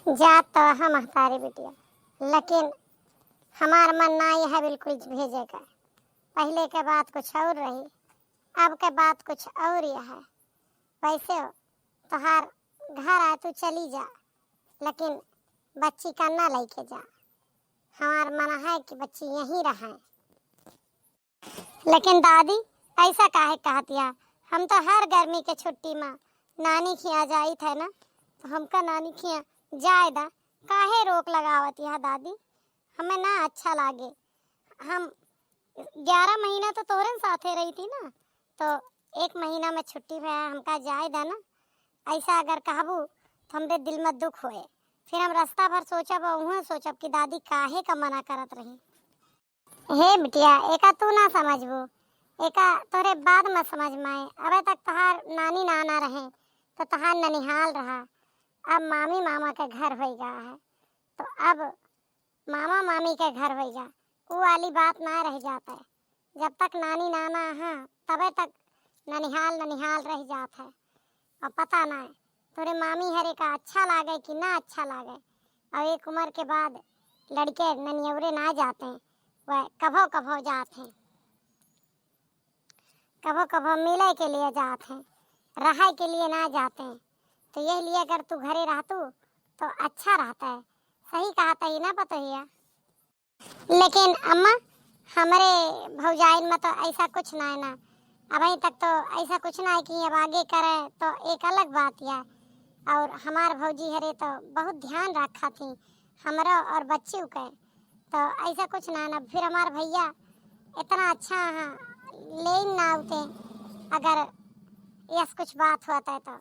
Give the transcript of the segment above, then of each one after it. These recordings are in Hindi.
जात तो हम हमारी बिटिया, लेकिन हमार मन ना यह बिल्कुल भेजे का। पहले के बात कुछ और रही, अब के बात कुछ और यह है। वैसे हो तोहार घर आए तो चली जा, लेकिन बच्ची का ना लेके जा। हमार मन है कि बच्ची यहीं रहे। लेकिन दादी ऐसा काहे कहतिया? हम तो हर गर्मी के छुट्टी में नानी खिया जाई थे ना, तो हमका नानी खिया जायदा काहे रोक लगावत यह दादी? हमें ना अच्छा लागे। हम 11 महीना तो तोरन साथे रही थी ना, तो 1 महीना में छुट्टी में हमका जायदा ना। ऐसा अगर कहबू तो हमरे दिल में दुख होए, फिर हम रास्ता भर सोचब और सोचब कि दादी काहे का मना करत रही। हे बिटिया, एका तू ना समझबू, एका तोरे बाद में समझ में आए। अबे तक तहार नानी नाना रहे तो तहार ननिहाल रहा, अब मामी मामा के घर हो गया है, तो अब मामा मामी के घर हो जा, वो वाली बात ना रह जाता है। जब तक नानी नाना है तबे तक ननिहाल ननिहाल रह जाता है। और पता ना है तोरे मामी हरे का अच्छा लागे कि ना अच्छा लागे। और एक उम्र के बाद लड़के ननियवरे ना जाते हैं, वह कभो कभो जाते हैं, कभो कभो मिले के लिए जाते हैं, रहाई के लिए ना जाते हैं। तो यही लिए अगर तू घरे रहतू तो अच्छा रहता है। सही कहा ही ना पतोहिया। लेकिन अम्मा, हमारे भौजाइन में तो ऐसा कुछ ना है ना। अभी तक तो ऐसा कुछ ना है कि अब आगे करे तो एक अलग बात है। और हमार भौजी हरे तो बहुत ध्यान रखा थी हमारा और बच्चों के, तो ऐसा कुछ ना ना। फिर हमार भैया इतना अच्छा ले ना आते अगर यस कुछ बात होता है तो।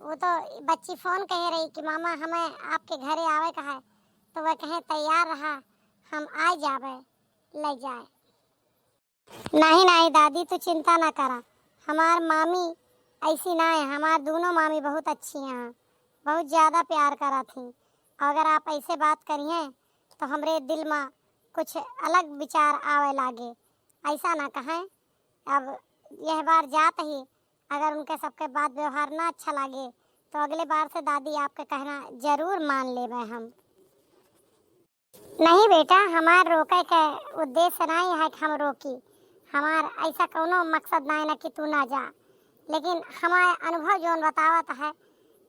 वो तो बच्ची फोन कह रही कि मामा हमें आपके घरे आवे का है, तो वह कहे तैयार रहा, हम आ जावे ले जाए। नहीं नहीं दादी, तू चिंता ना करा। हमार मामी ऐसी ना है, हमार दोनों मामी बहुत अच्छी हैं, बहुत ज़्यादा प्यार करा थी। अगर आप ऐसे बात करिए तो हमरे दिल में कुछ अलग विचार आवे लागे। ऐसा ना कहें। अब यह बार जात ही अगर उनके सबके बात व्यवहार ना अच्छा लगे तो अगले बार से दादी आपका कहना जरूर मान लेवे हम। नहीं बेटा, हमार रोके के उद्देश्य नहीं है कि हम रोकी। हमार ऐसा कोनो मकसद नहीं ना कि तू ना जा। लेकिन हमारा अनुभव जो बतावत है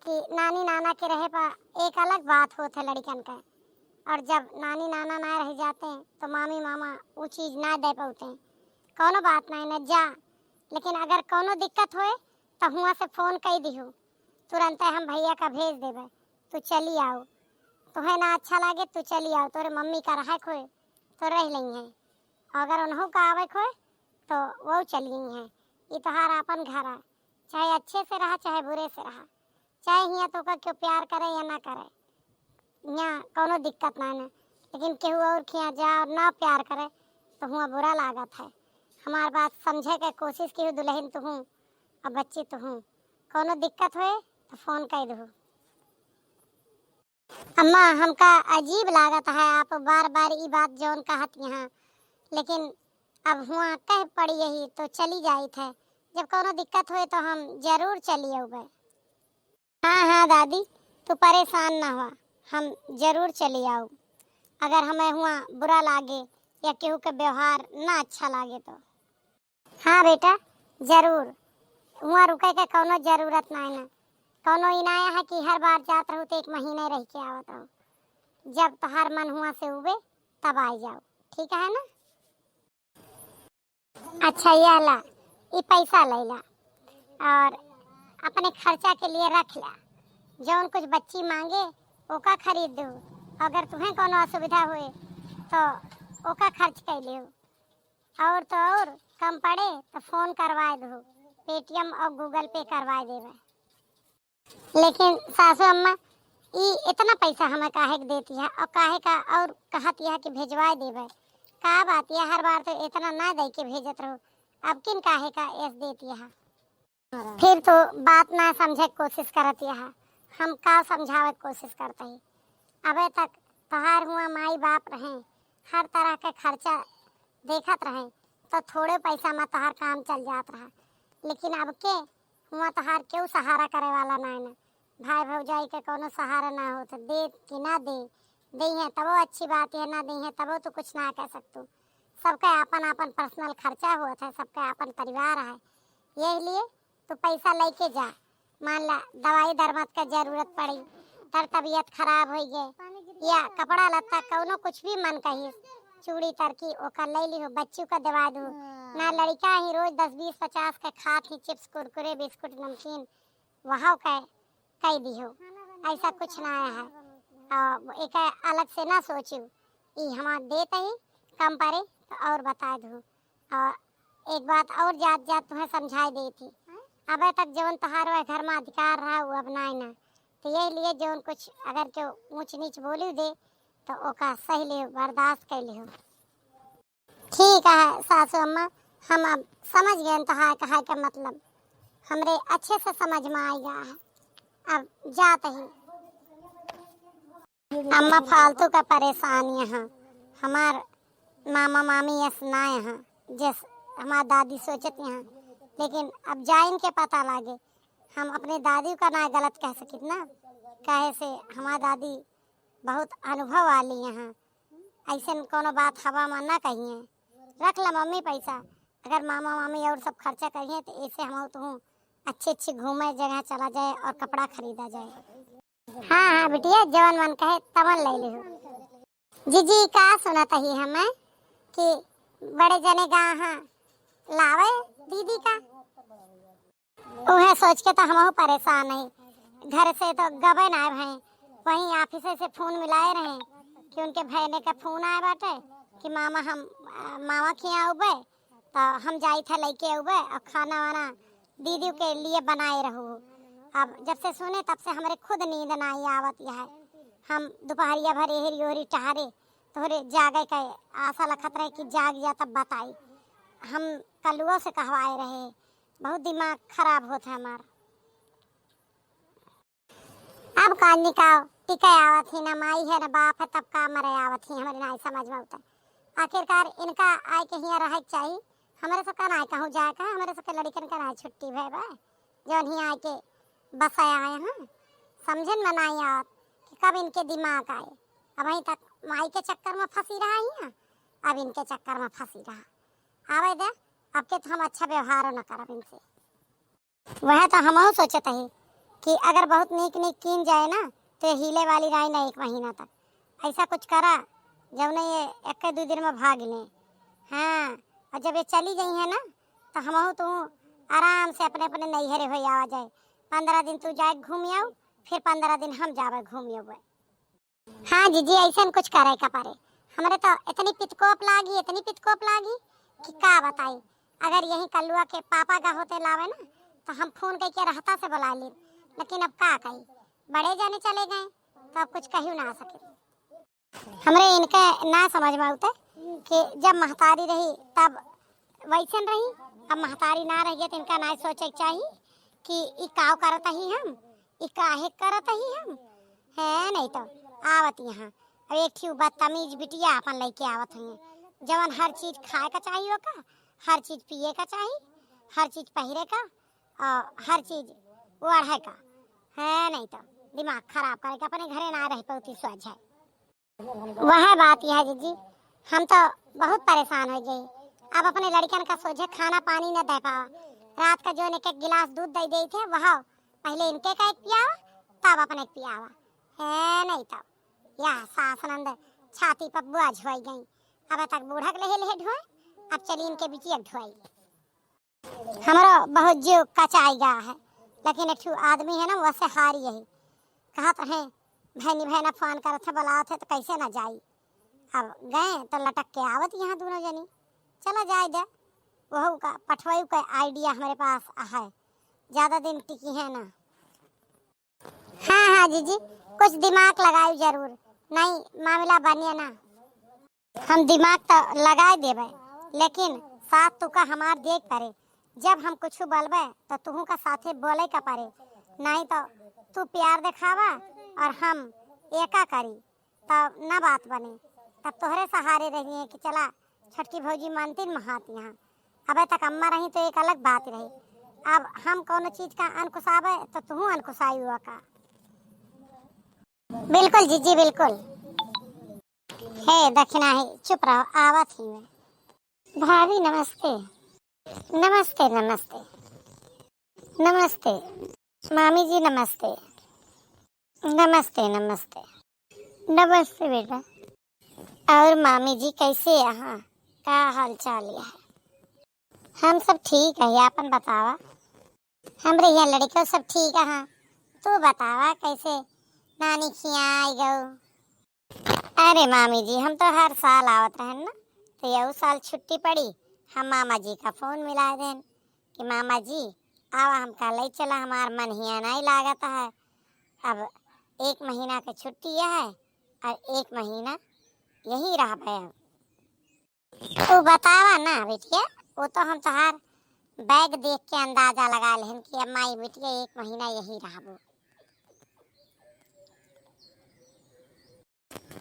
कि नानी नाना के रहे पर एक अलग बात होते लड़कन के, और जब नानी नाना ना रह जाते हैं तो मामी मामा वो चीज़ ना दे पाते हैं। कोनो बात नहीं ना जा, लेकिन अगर कोनो दिक्कत होए तो हुआ से फोन कर दिहो, तुरंत हम भैया का भेज देवे, तू चली आओ। तुम्हें ना अच्छा लगे तू चली आओ, तोरे मम्मी का रहा खोए तो रह लेंगे, अगर उन्हों का आवे खोए तो वो चली है। ये तोहार अपन घर है, चाहे अच्छे से रहा चाहे बुरे से रहा, चाहे यहाँ तो का क्यों प्यार करे या ना करे, यहाँ कोनो दिक्कत ना है। लेकिन केहू और खिया जा और ना प्यार करे तो हुआ बुरा लागत है। हमार बात समझे के कोशिश की, दुल्हन तो हूँ और बच्ची तो हूँ। कोनो दिक्कत होए तो फोन कर दो। अम्मा, हमका अजीब लागत है आप बार बार ये बात जौन कहत यहाँ, लेकिन अब हुआ कह पड़ी यही तो चली जाई थे। जब कोनो दिक्कत हुए तो हम जरूर चली आऊँगे। हाँ हाँ दादी, तू परेशान ना हुआ, हम जरूर चली आऊँ। अगर हमें हुआ बुरा लागे या केहू के व्यवहार ना अच्छा लागे तो। हाँ बेटा, जरूर। हुआ रुके के कोनो जरूरत नहीं ना। कोनो इनाया है कि हर बार जात रहूँ तो 1 महीने रह के आवत रहूँ। जब तोहार मन हुआ से उबे तब आ जाओ, ठीक है ना? अच्छा ये ला, ये पैसा ले ला और अपने खर्चा के लिए रख ला। जौन कुछ बच्ची मांगे ओका खरीद दो। अगर तुम्हें कोनो असुविधा हुए तो ओका खर्च कर लियो। और तो और कम पड़े तो फोन करवा दो, पेटीएम और गूगल पे करवा देवे। लेकिन सासू अम्मा, ये इतना पैसा हमें काहे के देती है और काहे का और कहती है कि भेजवा देवे? का बात है, हर बार तो इतना ना दे के भेजत रहो, अब किन काहे का ऐस देती है? फिर तो बात ना समझे कोशिश करती है। हम का समझावे कोशिश करते हैं। अबे तक तोहार हुआ माई बाप रहे, हर तरह के खर्चा देखत रहे तो थोड़े पैसा में तोहार काम चल जात रहा। लेकिन अब के हुआ तोहार क्यों सहारा करे वाला नहीं ना, भाई भौजाई के कोनो सहारा ना हो तो दे कि ना दे, दे है तबो अच्छी बात है, ना दे है तबो तो कुछ ना कह सकतू। सबका अपन अपन पर्सनल खर्चा होत है, सबका अपन परिवार है। यही लिए तू पैसा लेके जा, मान ला दवाई दरमत का जरूरत पड़ी, तर तबीयत खराब हो गए या कपड़ा लत्ता कौनो कुछ भी मन कही चूड़ी तरकी ओका ले लिहो, बच्चों का दवा दो ना। लड़का ही रोज 10-20-50 का खात ही चिप्स कुरकुरे बिस्कुट नमकीन वहाँ कह दिहो, ऐसा कुछ ना है। और एक अलग से ना सोचू, ये हमार देते ही कम पड़े तो और बता दूँ। और एक बात और जात जात तुम्हें समझाई दी थी, अब तक जौन तहार वह घर में अधिकार रहा वो अब ना ना, तो यही लिए जौन कुछ अगर जो ऊंच नीच बोली दे तो ओका सही ले बर्दाश्त कर लियो। ठीक है सासू अम्मा, हम अब समझ गए तहार कहा का मतलब, हमरे अच्छे से समझ में आ गया है। अब जाते ही अम्मा फालतू का परेशान यहाँ हमार मामा मामी यस ना यहाँ जैस हमार दादी सोचत यहाँ, लेकिन अब जाइन के पता लागे हम अपने दादी का ना गलत कह सकित ना, कहे से हमार दादी बहुत अनुभव वाली यहाँ, ऐसे कोनो बात हवा में ना कहिए। रख ला मम्मी पैसा, अगर मामा मामी और सब खर्चा करिए तो ऐसे हम तो हूँ अच्छी अच्छी घूमे जगह चला जाए और कपड़ा खरीदा जाए। हाँ हाँ बिटिया, जवन मन कहे तवन ले लिहो। जीजी का सुनत ही हमें कि बड़े जने गाँव लावे दीदी का, उन्हें सोच के तो हम परेशान है। घर से तो गबे ना हैं, वहीं ऑफिस से फोन मिलाए रहे कि उनके भैने का फोन आए बाटे कि मामा हम मामा के यहाँ उबे तो हम जाई था लेके उबे और खाना वाना दीदी के लिए बनाए रहो। अब जब से सुने तब से हमारे खुद नींद नहीं आवत है। हम दोपहरिया भरे हेरी ओरी टहरे तोहरे जागे का आशा लखत रहे कि जाग जा तब बताई। हम कलुओं से कहवाए रहे, बहुत दिमाग खराब होता है हमारा। अब कानी का टिके आवत ही ना माई है ना बाप है, तब का मरे आवत ही हमारे नहीं समझ में आता। आखिरकार इनका आए के यहाँ रहे चाहिए, हमारे से का ना कहूँ जाए का, हमारे से लड़कन का ना छुट्टी भे बा जौन ही आए के बस आए हैं। समझन में नहीं आवत कि कब इनके दिमाग आए। अब वहीं तक माई के चक्कर में फंसी रहा ही, अब इनके चक्कर में फंसी रहा। आवे दे अब के तो हम अच्छा व्यवहार न करब इनसे। वह तो हम सोचते ही कि अगर बहुत नीक नीक कीन जाए ना तो हिले वाली रही ना 1 महीना तक, ऐसा कुछ करा जब नहीं ये 1-2 दिन में भाग लें। हाँ, और जब ये चली गई है ना तो हम तो आराम से अपने अपने नैहरे हो आवा जाए। 15 दिन तू जाए घूम आओ, फिर 15 दिन हम जावे घूम आओ। हाँ जीजी, ऐसा कुछ करे का पारे, हमारे तो इतनी पितकोप लागी कि का बताई। अगर यही कलुआ के पापा का होते लावे ना तो हम फोन करके रहता से बुला ली, लेकिन अब का कही, बड़े जाने चले गए तो अब कुछ कही ना सके। हमरे इनके ना समझ में आते कि जब महतारी रही तब वैसन रही, अब महतारी ना रही तो इनका ना सोचे चाहिए कि ई काव करता ही हम, ई काहे करता ही हम है। नहीं तो आवत यहाँ अब एक थी बदतमीज बिटिया अपन लेके आवत हैं, जवन हर चीज खाए का चाहिए का, हर चीज पिए का चाहिए, हर चीज पहरे का और हर चीज ओढ़े का है। नहीं तो दिमाग खराब करके अपने घरे ना रह पाती सोच है। वह बात यह है जीजी, हम तो बहुत परेशान हो गए। अब अपने लड़कन का सोचे खाना पानी न दे पावा, रात का जो एक गिलास दूध दे दी थे वह पहले इनके का एक पियावा तब अपने एक पियावा है। नहीं तब या सासनंद छाती पर बुआ झुआई गई, अब तक बूढ़ा के लेहे ढुआई, अब चली इनके बिटिया ढुआई। हमारा बहुत जीव कचाई गया है, लेकिन एक आदमी है ना वैसे हारी यही कहा तो है भैना फोन कर थे बुलाओ थे तो कैसे ना जाई। अब गए तो लटक के आवत यहाँ दोनों जनी, चला जाए दे। वह का पठवाई का आइडिया हमारे पास है, ज्यादा दिन टिकी है ना। हाँ हाँ जीजी, कुछ दिमाग लगाई जरूर, नहीं मामला बनिए ना। हम दिमाग तो लगाए देवे, लेकिन साथ तू का हमार देख पड़े। जब हम कुछ बोलबे तो तुहू का साथे बोले का पड़े, नहीं तो तू प्यार दिखावा और हम एका करी तब ना बात बने। तब तोहरे सहारे रही है कि चला छटकी भौजी मानती महात यहाँ, अब तक अम्मा रही तो एक अलग बात रही। अब हम कोनो चीज का अनकुशावे तो तू अनकुशाई हुआ का। बिल्कुल जीजी बिल्कुल। हे दक्षिणा है, चुप रहो, आवत ही मैं। भाभी नमस्ते। नमस्ते नमस्ते। नमस्ते मामी जी, नमस्ते। नमस्ते नमस्ते। नमस्ते बेटा। और मामी जी कैसे यहाँ, क्या हाल चाल है? हम सब ठीक है, अपन बतावा। हमरे यहाँ लड़के सब ठीक है। हाँ तू बतावा कैसे नानी खिया आई गऊ? अरे मामी जी हम तो हर साल आवत रहन ना, तो यह साल छुट्टी पड़ी, हम मामा जी का फोन मिला देन कि मामा जी आवा हम कल ही चला, हमार मन हिया नहीं लागत है। अब 1 महीना की छुट्टी है और 1 महीना यही रह गए। तू बतावा ना बेटिया, वो तो हम तोहार बैग देख के अंदाजा लगा लेन कि अब माई बेटिया 1 महीना यही रहबो।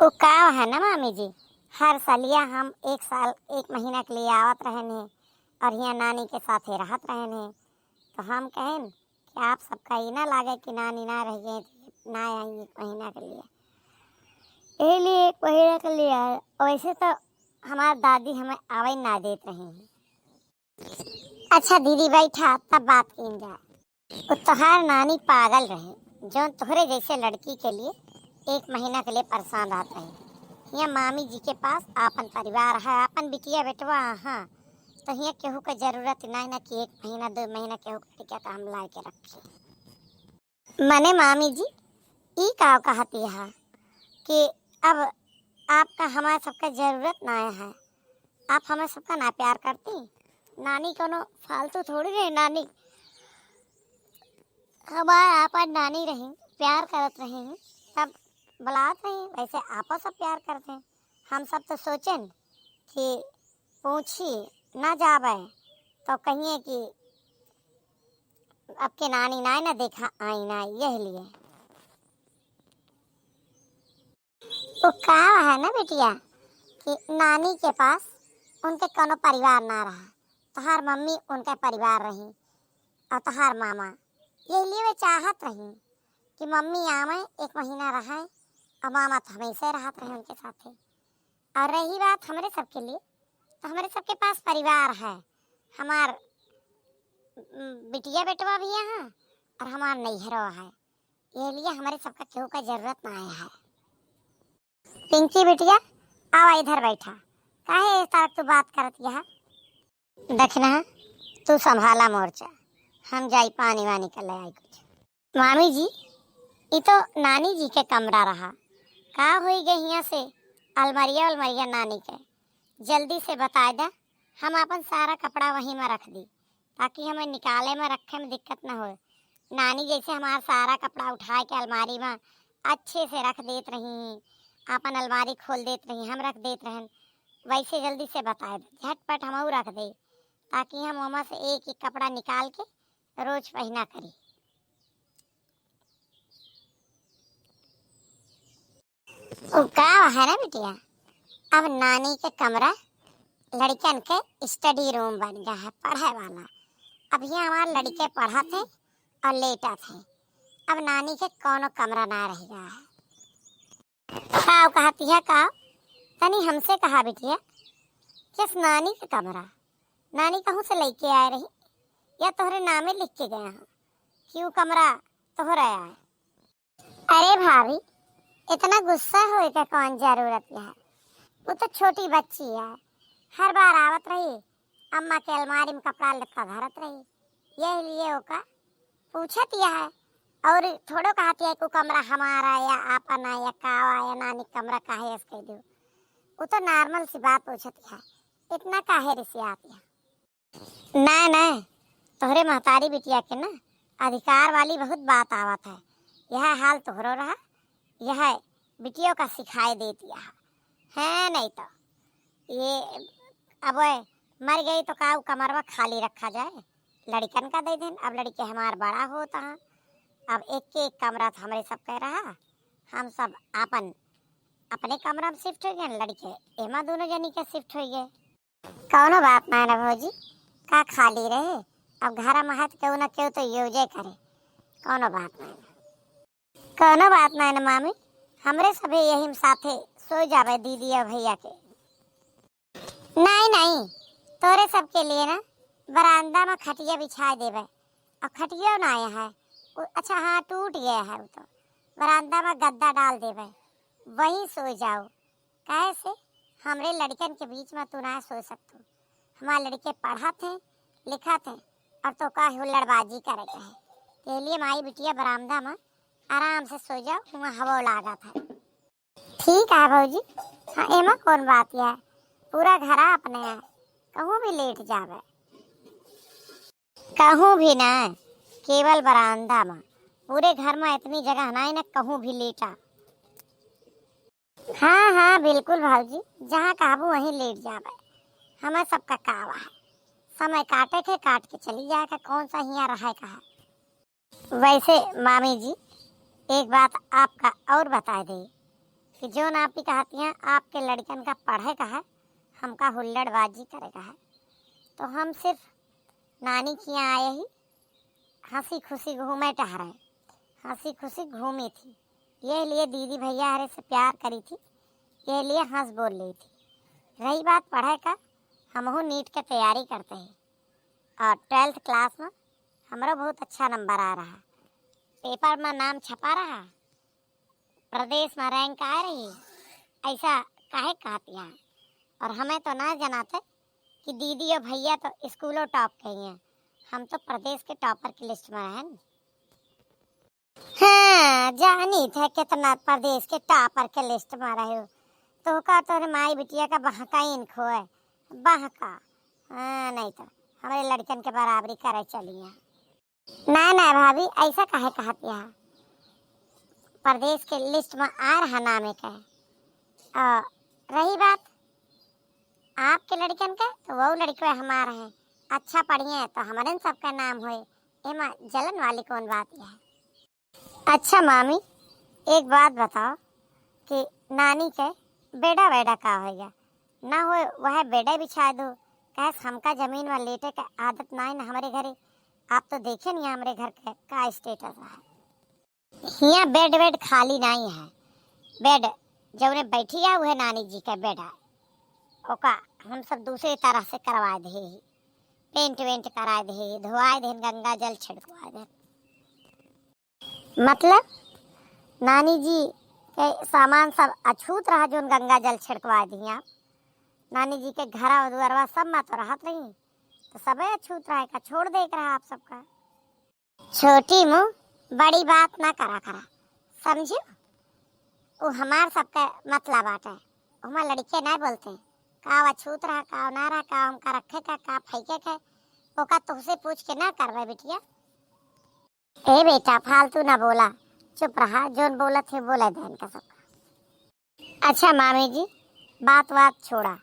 वो का है ना मामी जी, हर सालिया हम 1 साल 1 महीना के लिए आवत रहन है और यहाँ नानी के साथ ही रहत रहन है। तो हम कहें कि आप सबका ये ना लागे कि नानी ना रह गए, ना आई 1 महीना के लिए, यही लिए 1 महीना के लिए आए। वैसे तो हमारी दादी हमें आवे ना देते रही हैं। अच्छा दीदी बैठा तब बात की जाए। वो तोहार नानी पागल रहे, जो तोहरे जैसे लड़की के लिए 1 महीना के लिए परेशान रहते हैं। यहाँ मामी जी के पास आपन परिवार है, आपन बिटिया बेटवा। हाँ तो यहाँ केहू का जरूरत नहीं ना कि 1 महीना 2 महीना केहू टिका का हम ला के रखे। मने मामी जी ई का कहती है कि अब आपका हमारे सबका जरूरत ना है, आप हमें सबका ना प्यार करती। नानी कोनो फालतू थोड़ी रही, नानी हमारे आपन नानी रही, प्यार करत रहे हैं, सब बुलात रही, वैसे आपस सब प्यार करते हैं। हम सब तो सोचें कि पूछी ना जावे तो कहिए कि अब के नानी ना देखा आई ना, यह लिए तो का है ना बेटिया कि नानी के पास उनके कोनो परिवार ना रहा, तोहार मम्मी उनका परिवार रही और तोहार मामा, यही लिए वे चाहत रही कि मम्मी आवे 1 महीना रहे और मामा तो हमेशा रहत रहे उनके साथ। और रही बात हमारे सबके लिए, तो हमारे सबके पास परिवार है, हमार बिटिया बेटवा भी यहाँ और हमार नैहरो है, ये लिए हमारे सबका केहू का जरूरत ना है। पिंकी बिटिया आवा इधर बैठा, काहे इस तरह तू बात करत यहाँ? दक्षिणा तू संभाला मोर्चा, हम जाई पानी वानी कर ले आई कुछ। मामी जी ये तो नानी जी के कमरा रहा, का हो गई यहाँ से अलमारिया अलमारिया नानी के, जल्दी से बता दे, हम अपन सारा कपड़ा वहीं में रख दी ताकि हमें निकाले में रखे में दिक्कत ना हो। नानी जैसे हमारा सारा कपड़ा उठा के अलमारी में अच्छे से रख देत रही, अपन अलमारी खोल देत रही, हम रख देत रहन, वैसे जल्दी से बता दे, झटपट हम रख दे ताकि हम वहाँ से एक एक कपड़ा निकाल के रोज पहना करी। का है ना बिटिया, अब नानी के कमरा लड़कन के स्टडी रूम बन गया है, पढ़ाई वाला। अब यहाँ हमारे लड़के पढ़ा थे और लेटा थे, अब नानी के कोनो कमरा ना रह गया है। का कहती है का तनी हमसे कहा बिटिया, किस नानी के कमरा? नानी कहूँ से लेके आए रही या तोहरे नामे लिख के गए हैं? क्यों कमरा तोहरा है? अरे भाभी इतना गुस्सा होए का कौन जरूरत है, वो तो छोटी बच्ची है, हर बार आवत रही अम्मा के अलमारी में कपड़ा लत्ता धरत रही, यही लिए ओका पूछत यह है। और थोड़ो कहती है को कमरा हमारा या आपन है या कावा या नानी कमरा काहे कह दो, वो तो नॉर्मल सी बात पूछत है, इतना काहे रिसियात है? ना ना तोहरे महतारी बिटिया के ना अधिकार वाली बहुत बात आवत है, यह हाल तोहरो रहा, यह बिटियों का सिखाई दे दिया है। नहीं तो ये अब मर गई तो का कमरवा खाली रखा जाए, लड़कन का दे दें। अब लड़के हमार बड़ा होता है, अब एक एक कमरा तो हमारे सब कह रहा, हम सब अपन अपने कमरा में शिफ्ट हो गए, लड़के एमा दोनों जनी के शिफ्ट हो गए। कौनो बात ना ना भौजी, का खाली रहे, अब घर में है तो क्यों ना क्यों तो यूजे करे, कौनो बात ना ना मामी, हमरे सभे यही साथे सो जावे दीदी और भैया के। नहीं नहीं, तोरे सबके लिए ना बरामदा में खटिया बिछा देवे। और खटिया ना आया है, अच्छा हाँ टूट गया है वो, तो बरामदा में गद्दा डाल देवे, वहीं सो जाओ। काहे से हमरे लड़कन के बीच में तू ना सो सकतू। हमारे लड़के पढ़ा थे लिखा थे और तो का हुल्लड़बाजी करे है। के लिए माई बिटिया बरामदा में आराम से सो जाओ, वहाँ हवा लागा था। ठीक है भौजी, हाँ एमा कौन बात है, पूरा घर अपने है, कहूँ भी लेट जावे। कहूँ भी ना, केवल बरामदा में, पूरे घर में इतनी जगह नहीं ना कहूँ भी लेटा। हाँ हाँ बिल्कुल भाजी, जहाँ कहबू वहीं लेट जावे। हमें सबका कावा है, समय काटे के काट के चली जाएगा, कौन सा यहाँ रहा कहा। वैसे मामी जी एक बात आपका और बता दे कि जो ना आपकी कहती हैं आपके लड़कन का पढ़े का है, हमका हुल्लड़बाजी करेगा है, तो हम सिर्फ नानी के यहाँ आए ही हंसी खुशी घूमे टहरे, हंसी खुशी घूमी थी। ये लिए दीदी भैया हरे से प्यार करी थी, ये लिए हंस बोल रही थी। रही बात पढ़ाई का, हमहू नीट के तैयारी करते हैं और 12th क्लास में हमारा बहुत अच्छा नंबर आ रहा, पेपर में नाम छपा रहा, प्रदेश में रैंक आ रही। ऐसा काहे कहती हैं? और हमें तो ना जनाते कि दीदी और भैया तो स्कूलों टॉप कही हैं, हम तो प्रदेश के टॉपर की लिस्ट में हैं। हाँ जानी थे कितना प्रदेश के टॉपर के लिस्ट में रहे हो, तो का तो माई बिटिया का बहका इनको है, बहका। हाँ नहीं तो हमारे लड़कन के बराबरी करे चली है। ना ना भाभी, ऐसा काहे कहती है, प्रदेश के लिस्ट में आ रहा नाम एक है। रही बात आपके लड़कन का, तो वो लड़के हमारा है, अच्छा पढ़िए तो हमारे सबका नाम होए, एमा जलन वाली कौन बात है। अच्छा मामी एक बात बताओ कि नानी के बेड़ा वेड़ा का होगा ना हो, वह बेड़ा बिछा दो, कैस हमका जमीन में लेटे का आदत ना है ना हमारे घरे। आप तो देखे नहीं हमारे घर के का स्टेटस है, यहाँ बेड वेड खाली नहीं है। बेड जौने बैठी है वह नानी जी का बेड है, ओका हम सब दूसरी तरह से करवा दे, पेंट वेंट करा दे, धोआ दे, गंगा जल छिड़कवा दे। मतलब नानी जी के सामान सब अछूत रहा, जो गंगा जल छिड़कवा दी आप। नानी जी के घर और दुआरवा सब में तो रहत नहीं, तो सबे अछूत रहा का छोड़ देख रहा आप सबका। छोटी मुँह बड़ी बात ना करा करा, समझो। वो हमार सबका मतलब बात है, हमार लड़के नहीं बोलते का अछूत रहा का ना रहा, का हमका रखे का फैके का, ओका तुझसे पूछ के ना करवे बिटिया। ए बेटा फालतू ना बोला, चुप रहा, जोन बोला थे बोला दे इनका सबका। अच्छा मामी जी बात छोड़ा,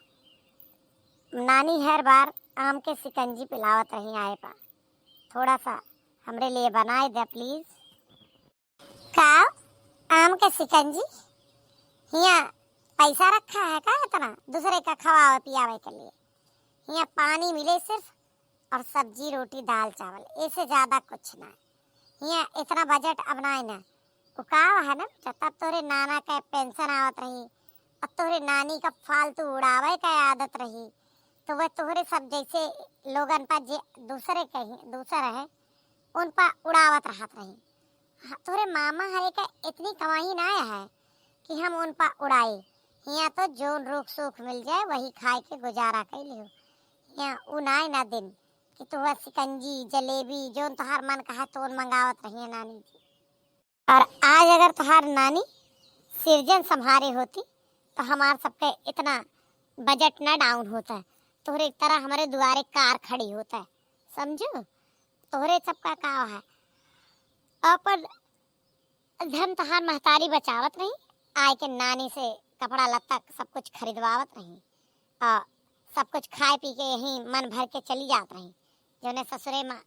नानी हर बार आम के सिकंजी पिलावत रही आए पा, थोड़ा सा हमरे लिए बनाए दे प्लीज। का आम के सिकंजी यहाँ पैसा रखा है का इतना दूसरे का खवावे पियावे के लिए? यहाँ पानी मिले सिर्फ, और सब्जी रोटी दाल चावल, इससे ज्यादा कुछ ना। यहाँ इतना बजट अब ना है ना, वो का है ना, तब तोरे नाना का पेंशन आवत रही, अब तोरे नानी का फालतू उड़ावे का आदत रही, तो वह तोहरे सब जैसे लोगन पर जे दूसरे है उन पर उड़ावत रहत रही। तोरे मामा है का इतनी कमाई ना है कि हम उन पर उड़ाए। यहाँ तो जोन रुख सुख मिल जाए वही खाए के गुजारा कर लियो। यहाँ उनाए ना दिन कि तू सिकंजी जलेबी जोन तुहार मन कहा तो मंगावत रही है नानी जी। और आज अगर तुहार नानी सिरजन संभारे होती तो हमार सबके इतना बजट ना डाउन होता है, तोहरे तरह हमारे दुआरे कार खड़ी होता है, समझो। तोहरे सबका का है, अपन धन तुहार महतारी बचावत रही, आए के नानी से कपड़ा लत्ता सब कुछ खरीदवावत रही, और सब कुछ खाए पी के यहीं मन भर के चली जात रही, जो ने ससुरे में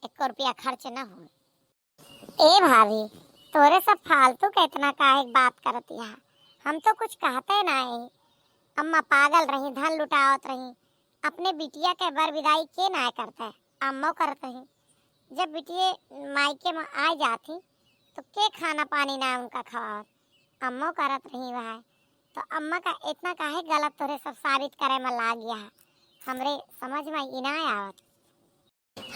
1 रुपया खर्च न हो। ए भाभी तोरे सब फालतू के इतना काहे बात करती है, हम तो कुछ कहते नहीं। अम्मा पागल रही, धन लुटावत रही, अपने बिटिया के बर विदाई के ना करते है, अम्मो करते हैं। जब बिटिया मायके में आ जाती तो के खाना पानी ना उनका खवावत, अम्मो करत रही वह, तो अम्मा का इतना काहे गलत तोरे सब साबित करे में लाग गया है, हमरे समझ में ही ना आवत।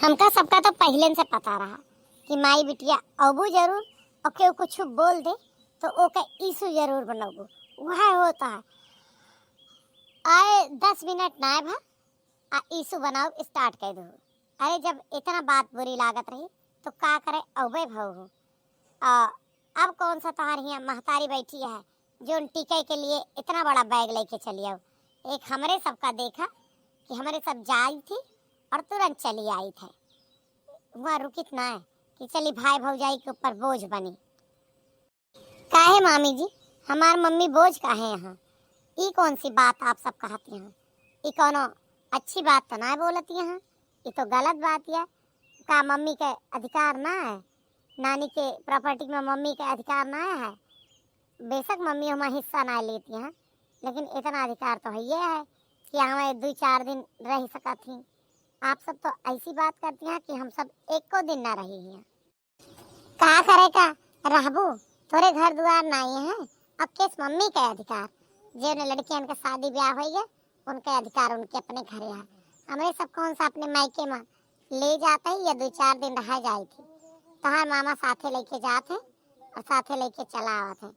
हमका सबका तो पहले से पता रहा कि माई बिटिया अबू जरूर, और केहू कुछ बोल दे तो ओके ईसु जरूर बनोगो, वह होता है। आए 10 मिनट ना भा आ ईसु बनाओ स्टार्ट कर दो। अरे जब इतना बात बुरी लागत रही तो का करे अबे भाव हो। अब कौन सा तहार यहाँ महतारी बैठी है जो टीके के लिए इतना बड़ा बैग लेके चली आओ। एक हमरे सबका देखा कि हमारे सब जाई थी और तुरंत चली आई थे, वहाँ रुकित ना है कि चली भाई भौजाई के ऊपर बोझ बनी। काहे मामी जी, हमार मम्मी बोझ काहे यहाँ? ई कौन सी बात आप सब कहती हैं? ई कोनो अच्छी बात तो ना बोलती हैं, ये तो गलत बात है। का मम्मी के अधिकार ना है? नानी के प्रॉपर्टी में मम्मी के अधिकार ना है? बेशक मम्मी हमारा हिस्सा ना लेती हैं, लेकिन इतना अधिकार तो है कि हमें 2-4 दिन रह सका थी। आप सब तो ऐसी बात करती हैं कि हम सब एक को दिन ना रही हैं। का करे का रहबू, थोड़े घर द्वार नहीं है, अब किस मम्मी के अधिकार? जो ने लड़कियां के शादी ब्याह हो गए उनके अधिकार उनके अपने घरे है। हमें सब कौन सा अपने मायके में ले जाते हैं या 2-4 दिन रह जाए थी, तो हर मामा साथे लेके जाते और साथे लेके चला आवत है।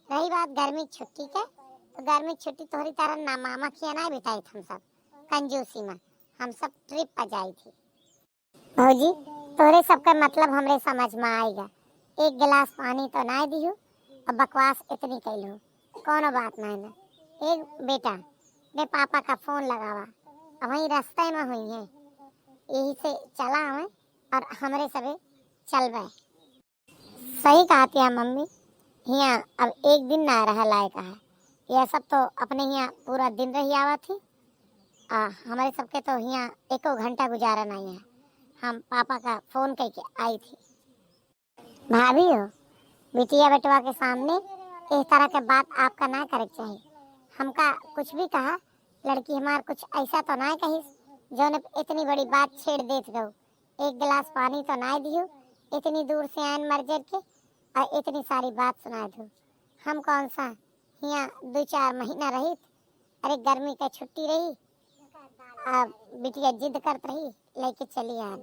रही बात गर्मी छुट्टी के, तो गर्मी छुट्टी तोहरी तरह ना मामा किया ना बिताई हम सब कंजूसी में, हम सब ट्रिप पर जाई थी। भौजी तोरे सबका मतलब हमरे समझ में आएगा। एक गिलास पानी तो ना दियो और बकवास इतनी कैलो, कोनो बात नहीं ना। एक बेटा ने पापा का फोन लगावा, अब वही रास्ते में हुई है, यही से चला हमें और हमरे सबे चल गए। सही कहती है मम्मी, यहाँ अब एक दिन ना रह लायक है। यह सब तो अपने यहाँ पूरा दिन रही आवा थी, हमारे सबके तो यहाँ 1 घंटा गुजारा नहीं है। हम पापा का फोन करके आई थी। भाभी हो, बिटिया बेटवा के सामने इस तरह के बात आपका ना करे चाहिए। हमका कुछ भी कहा, लड़की हमार कुछ ऐसा तो ना कही जो ने इतनी बड़ी बात छेड़ देत गो। एक गिलास पानी तो ना दियो, इतनी दूर से आन मर्जर के और इतनी सारी बात सुना दो। हम कौन सा यहाँ 2-4 महीना रही, अरे गर्मी का छुट्टी रही, अब बिटिया जिद करत रही लेके चली आ।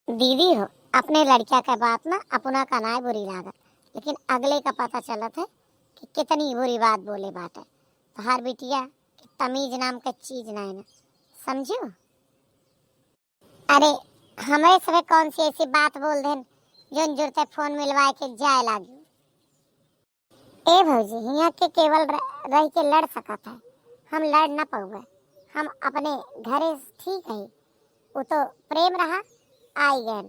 दीदी हो, अपने लड़किया का बात ना अपना का ना बुरी लागत, लेकिन अगले का पता चलत है कि कितनी बुरी बात बोले बात है। तो हर बिटिया कि तमीज नाम का चीज ना है ना, समझो। अरे हमें सब कौन सी ऐसी बात बोल देन जो जुड़ते फोन मिलवाए के जाए लागी। ए भौजी यहाँ के केवल रह के लड़ सकत है, हम लड़ ना पाऊंगे। हम अपने घरे ठीक है, वो तो प्रेम रहा आई गए।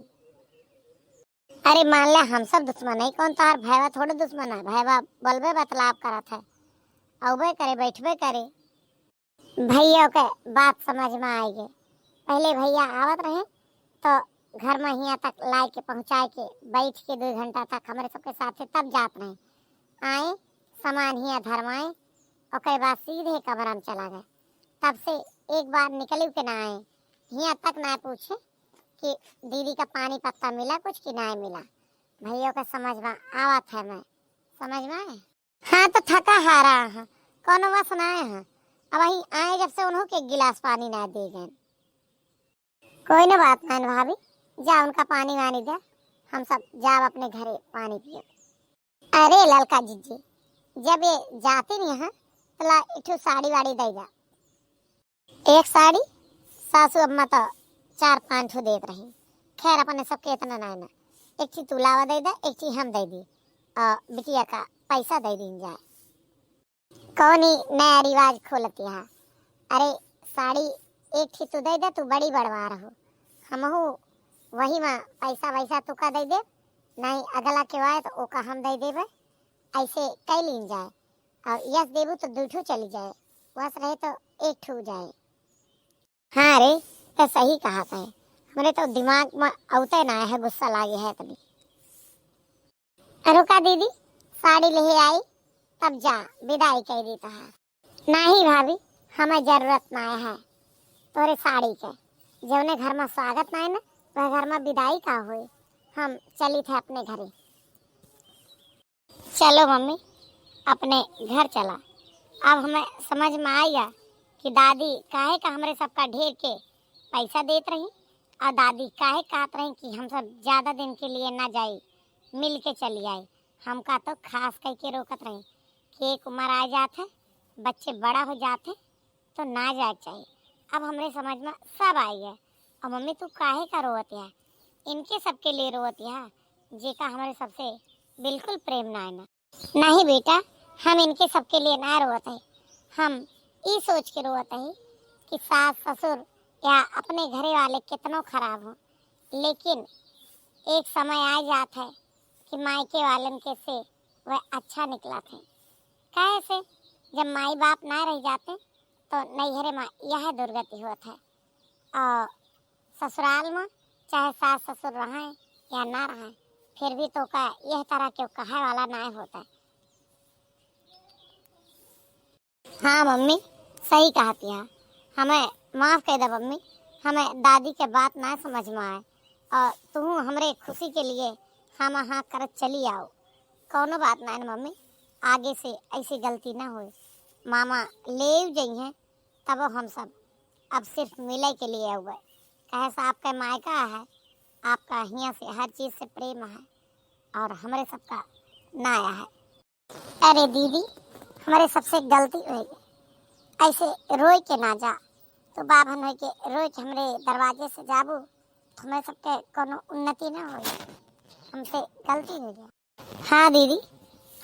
अरे मान ले हम सब दुश्मन है, कौन तार भैया थोड़े दुश्मन है? भैया बोलबे बतलाव करत है, औबे करे बैठबे करे। भैया के बात समझ में आई गए। पहले भैया आवत रहे तो घर में यहाँ तक लाए के पहुँचाए के बैठ के 2 घंटा तक हमारे सबके साथ तब जात रहे। आए सामान यहाँ धरवाए और कई बार सीधे कमरा में चला गए। तब से एक बार निकले के ना आए, यहाँ तक ना पूछे कि दीदी का पानी पत्ता मिला कुछ कि नहीं मिला। भैया का समझ में आवत है, मैं समझ में आए। हाँ तो थका हारा है, कौन वस ना है। अब वही आए जब से उन्हों के गिलास पानी ना दे गए। कोई ना बात नहीं भाभी, जा उनका पानी वानी दे, हम सब जाओ अपने घरे पानी पियो। अरे ललका जीजी, जब ये जाती नहीं है तो ला इठू साड़ी वाड़ी दे जा। एक साड़ी सासू अम्मा तो 4-5 ठो देत रही। खैर अपने सबके इतना ना ना, एक चीज तू लावा दे दे, एक चीज हम दे दी और बिटिया का पैसा दे दी जाए। कौन ही नया रिवाज खोलती है। अरे साड़ी एक चीज तू दे दे, तू बड़ी बड़वा रहो, हमहू वही में पैसा वैसा तू का दे दे, नहीं अगला के आए तो ओका हम दे देवे, ऐसे कई लीन जाए। और यस देबू तो 2 ठो चली जाए, वस रहे तो 1 ठो जाए। हाँ रे तो सही कहा है, हमरे तो दिमाग में औते ना है, गुस्सा लागे है तभी। रुका दीदी, साड़ी ले आई तब जा विदाई कह देता है। नहीं भाभी, हमें जरूरत ना है तोरे साड़ी के, जौने घर में स्वागत ना है ना वह घर में विदाई का हुई। हम चली थे अपने घरे। चलो मम्मी अपने घर चला। अब हमें समझ में आया कि दादी काहे का हमरे सबका ढेर के पैसा देत रही और दादी काहे कहत रही कि हम सब ज़्यादा दिन के लिए ना जाई, मिल के चली आए। हमका तो खास कह के रोकत रही कि एक उम्र आ जात है, बच्चे बड़ा हो जाते तो ना जाए चाहिए। अब हमरे समझ में सब आई है। और मम्मी तू काहे का रोवत है? इनके सबके लिए रोवत है जेका हमारे सबसे बिल्कुल प्रेम ना है ना। नहीं बेटा, हम इनके सबके लिए ना रोवत है। हम ये सोच के रोवत है कि सास ससुर या अपने घरे वाले कितनों खराब हो, लेकिन एक समय आ जात है कि मायके वालन के से वह अच्छा निकला थे। कैसे जब माई बाप ना रह जाते तो नैहरे में यह दुर्गति होत है। और ससुराल में चाहे सास ससुर रहें या ना रहें, फिर भी तो का यह तरह के कहे वाला ना होता है। हाँ मम्मी सही कहती है। हमें माफ़ कर दे मम्मी, हमें दादी के बात ना समझ में आए और तू हमरे खुशी के लिए हम हाँ करत चली आओ। कौनो बात ना है मम्मी, आगे से ऐसी गलती ना हो। मामा ले जाई हैं तब हम सब अब सिर्फ मिले के लिए हुए। कहे से आपका मायका है, आपका हियाँ से हर चीज़ से प्रेम है और हमारे सबका नाया है। अरे दीदी हमारे सबसे गलती हुई, ऐसे रोई के ना जा। तो बाभन हो के रोई के हमरे दरवाजे से जाबू तो हमारे सबके कोनो उन्नति ना हो। हमसे गलती हो गया। हाँ दीदी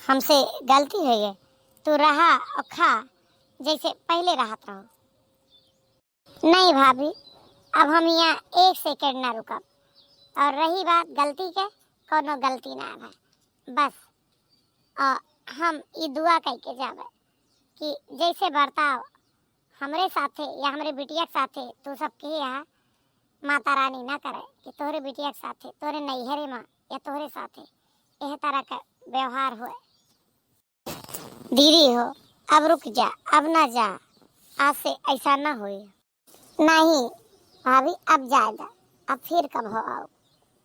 हमसे गलती हो गई। तू रहा और खा जैसे पहले रहत रहो। नहीं भाभी, अब हम यहाँ एक सेकंड ना रुकब। और रही बात गलती के, कोनो गलती ना है बस। और हम ये दुआ कह के जावे कि जैसे बर्ताव हमरे साथे या हमरे बिटिया के साथे तू सबके यहाँ माता रानी ना करे कि तोहरे बिटिया के साथे, तोहरे नैहरे में या तोहरे साथे यह तरह का व्यवहार हो। दीदी हो अब रुक जा, अब ना जा, आज से ऐसा ना होए। नहीं भाभी अब जाएगा, अब फिर कब हो आओ,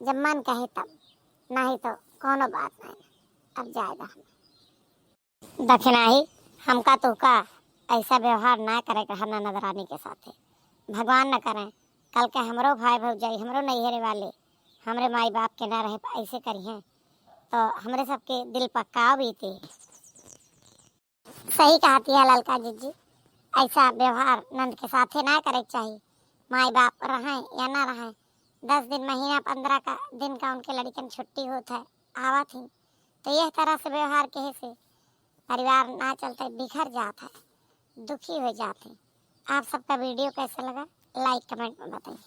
जब मन कहे तब, नहीं तो कोनो बात नहीं, अब जाएगा। हम दक्षिणा ही हमका तो का ऐसा व्यवहार ना करे हना नजरानी के साथ। भगवान न करें कल के हमरो भाई भौजाई, हमरो नैहरे वाले हमरे माई बाप के ना रहे ऐसे करिए तो हमरे सबके दिल पक्का भी थे। सही कहती है ललका जीजी, ऐसा व्यवहार नंद के साथे ना करे चाहिए। माई बाप रहें या ना रहें, 10 दिन महीना 15 का दिन का उनके लड़कन छुट्टी होता है आवा थी, तो यह तरह से व्यवहार कहे से परिवार ना चलते बिखर जाता है, दुखी हो जाते हैं। आप सबका वीडियो कैसा लगा लाइक कमेंट में बताइए।